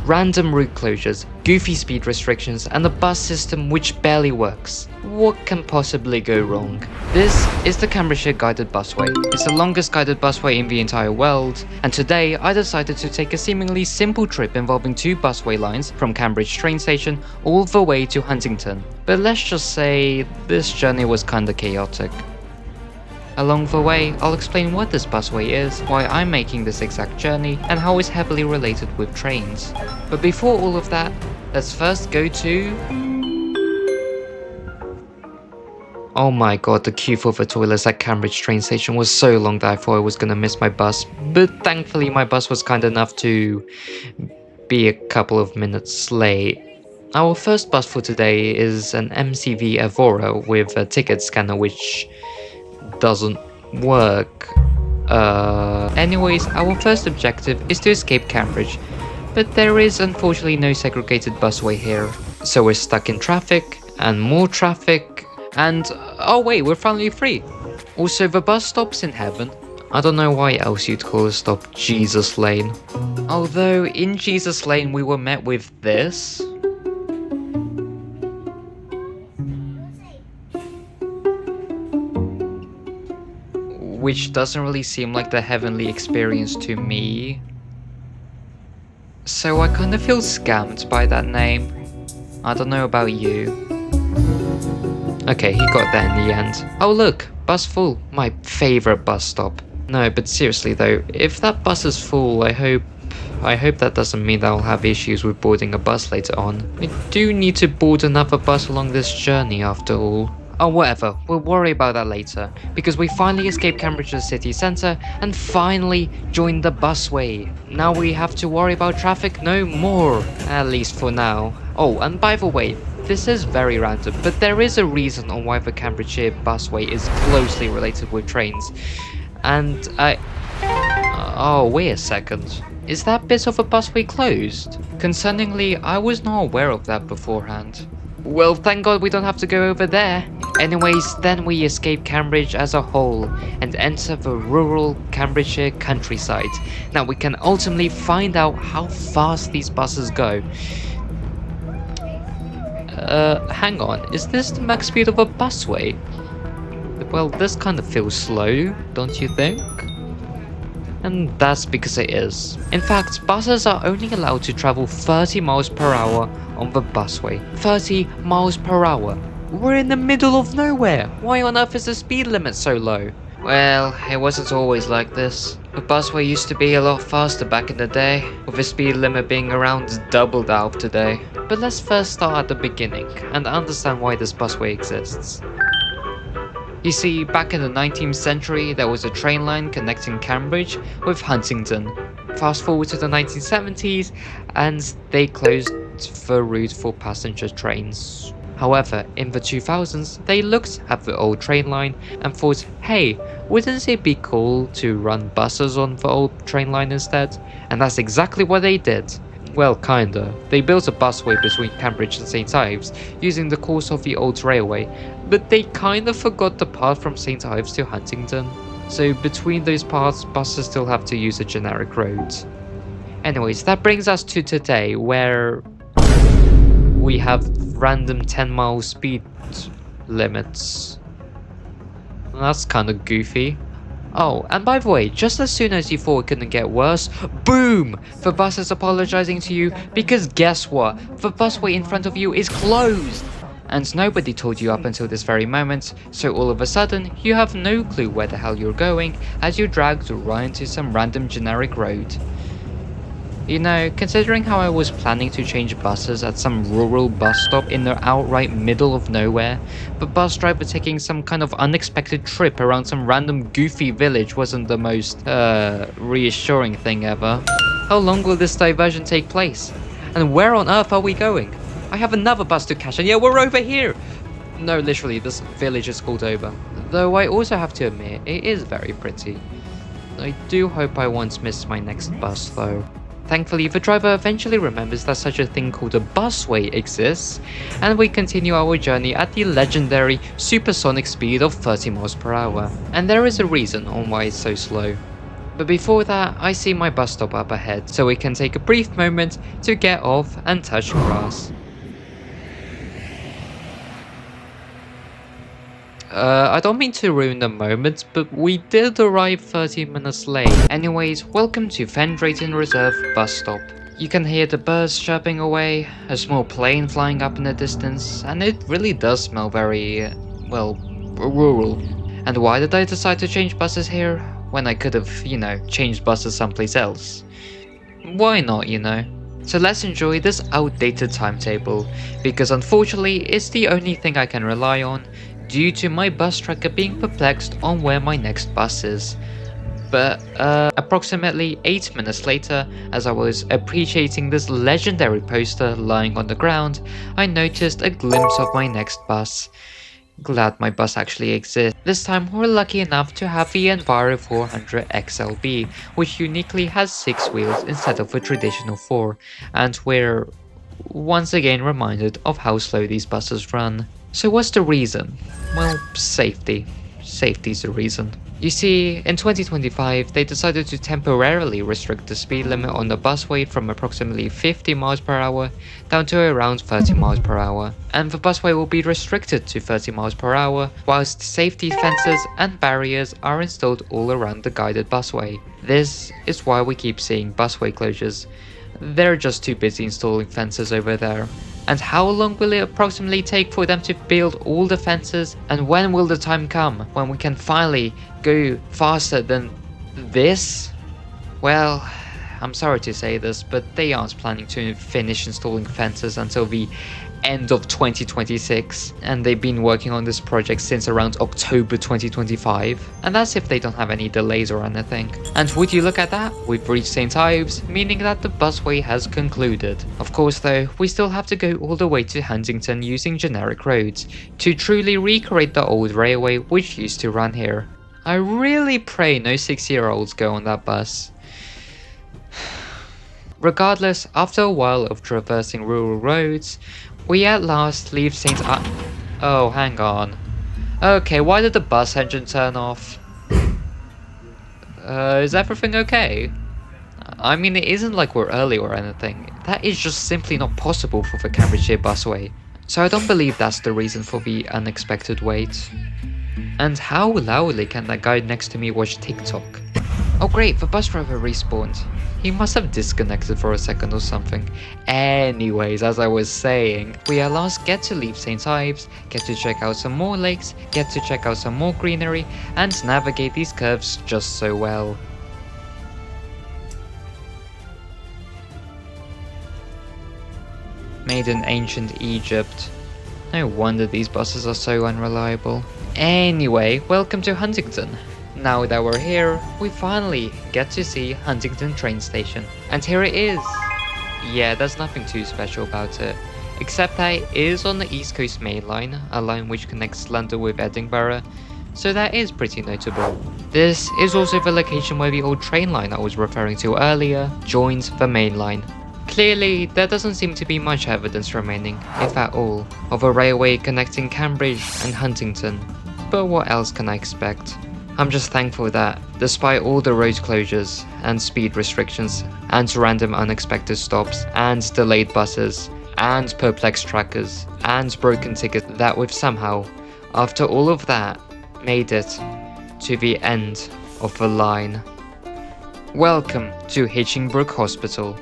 random route closures, goofy speed restrictions, and a bus system which barely works. What can possibly go wrong? This is the Cambridgeshire guided busway. It's the longest guided busway in the entire world, and today I decided to take a seemingly simple trip involving 2 busway lines from Cambridge train station all the way to Huntingdon. But let's just say this journey was kinda chaotic. Along the way, I'll explain what this busway is, why I'm making this exact journey, and how it's heavily related with trains. But before all of that, let's first go to... Oh my god, the queue for the toilets at Cambridge train station was so long that I thought I was gonna miss my bus, but thankfully my bus was kind enough to be a couple of minutes late. Our first bus for today is an MCV Evora with a ticket scanner which doesn't work. Anyways, our first objective is to escape Cambridge, but there is unfortunately no segregated busway here, so we're stuck in traffic, and more traffic, and oh wait, we're finally free! Also, the bus stop's in heaven. I don't know why else you'd call a stop Jesus Lane. Although, in Jesus Lane we were met with this. Which doesn't really seem like the heavenly experience to me. So I kind of feel scammed by that name. I don't know about you. Okay, he got there in the end. Oh look, bus full. My favorite bus stop. No, but seriously though, if that bus is full, I hope that doesn't mean that I'll have issues with boarding a bus later on. I do need to board another bus along this journey after all. Oh, whatever, we'll worry about that later, because we finally escaped Cambridge's city centre and finally joined the busway. Now we have to worry about traffic no more, at least for now. Oh, and by the way, this is very random, but there is a reason on why the Cambridgeshire busway is closely related with trains. And oh, wait a second. Is that bit of a busway closed? Concerningly, I was not aware of that beforehand. Well, thank God we don't have to go over there. Anyways, then we escape Cambridge as a whole and enter the rural Cambridgeshire countryside. Now we can ultimately find out how fast these buses go. Hang on, is this the max speed of a busway? Well, this kind of feels slow, don't you think? And that's because it is. In fact, buses are only allowed to travel 30 miles per hour on the busway. 30 miles per hour. We're in the middle of nowhere. Why on earth is the speed limit so low? Well, it wasn't always like this. The busway used to be a lot faster back in the day, with the speed limit being around double that of today. But let's first start at the beginning and understand why this busway exists. You see, back in the 19th century, there was a train line connecting Cambridge with Huntingdon. Fast forward to the 1970s, and they closed the route for passenger trains. However, in the 2000s, they looked at the old train line and thought, hey, wouldn't it be cool to run buses on the old train line instead? And that's exactly what they did. Well, kinda. They built a busway between Cambridge and St Ives, using the course of the old railway, but they kinda forgot the part from St Ives to Huntingdon. So between those parts, buses still have to use a generic road. Anyways, that brings us to today, where we have random 10-mile speed limits. That's kinda goofy. Oh, and by the way, just as soon as you thought it couldn't get worse, boom! The bus is apologizing to you because guess what? The busway in front of you is closed! And nobody told you up until this very moment, so all of a sudden, you have no clue where the hell you're going as you're dragged right into some random generic road. You know, considering how I was planning to change buses at some rural bus stop in the outright middle of nowhere, the bus driver taking some kind of unexpected trip around some random goofy village wasn't the most, reassuring thing ever. How long will this diversion take place? And where on earth are we going? I have another bus to catch and yeah, we're over here! No, literally, this village is called over. Though I also have to admit, it is very pretty. I do hope I won't miss my next bus though. Thankfully, the driver eventually remembers that such a thing called a busway exists, and we continue our journey at the legendary supersonic speed of 30 miles per hour. And there is a reason on why it's so slow. But before that, I see my bus stop up ahead, so we can take a brief moment to get off and touch grass. I don't mean to ruin the moment, but we did arrive 30 minutes late. Anyways, welcome to Fen Drayton Reserve bus stop. You can hear the birds chirping away, a small plane flying up in the distance, and it really does smell very, well, rural. And why did I decide to change buses here, when I could have, changed buses someplace else? Why not, So let's enjoy this outdated timetable, because unfortunately it's the only thing I can rely on, due to my bus tracker being perplexed on where my next bus is. But approximately 8 minutes later, as I was appreciating this legendary poster lying on the ground, I noticed a glimpse of my next bus. Glad my bus actually exists. This time we're lucky enough to have the Enviro 400 XLB, which uniquely has 6 wheels instead of a traditional 4, and we're once again reminded of how slow these buses run. So what's the reason? Well, safety. Safety's the reason. You see, in 2025, they decided to temporarily restrict the speed limit on the busway from approximately 50 miles per hour down to around 30 miles per hour. And the busway will be restricted to 30 miles per hour, whilst safety fences and barriers are installed all around the guided busway. This is why we keep seeing busway closures. They're just too busy installing fences over there. And how long will it approximately take for them to build all the fences? And when will the time come when we can finally go faster than this? Well, I'm sorry to say this, but they aren't planning to finish installing fences until the end of 2026, and they've been working on this project since around October 2025, and that's if they don't have any delays or anything. And would you look at that, we've reached St. Ives, meaning that the busway has concluded. Of course though, we still have to go all the way to Huntingdon using generic roads to truly recreate the old railway which used to run here. I really pray no 6-year-olds go on that bus. Regardless, after a while of traversing rural roads, we at last leave St. Oh, hang on. Okay, why did the bus engine turn off? Is everything okay? I mean, it isn't like we're early or anything. That is just simply not possible for the Cambridgeshire busway. So I don't believe that's the reason for the unexpected wait. And how loudly can that guy next to me watch TikTok? Oh great, the bus driver respawned. He must have disconnected for a second or something. Anyways, as I was saying, we at last get to leave St. Ives, get to check out some more lakes, get to check out some more greenery, and navigate these curves just so well. Made in ancient Egypt. No wonder these buses are so unreliable. Anyway, welcome to Huntingdon. Now that we're here, we finally get to see Huntingdon train station. And here it is! Yeah, there's nothing too special about it, except that it is on the East Coast Main Line, a line which connects London with Edinburgh, so that is pretty notable. This is also the location where the old train line I was referring to earlier joins the main line. Clearly, there doesn't seem to be much evidence remaining, if at all, of a railway connecting Cambridge and Huntingdon, but what else can I expect? I'm just thankful that, despite all the road closures and speed restrictions and random unexpected stops and delayed buses and perplexed trackers and broken tickets, that we've somehow, after all of that, made it to the end of the line. Welcome to Hitchingbrook Hospital.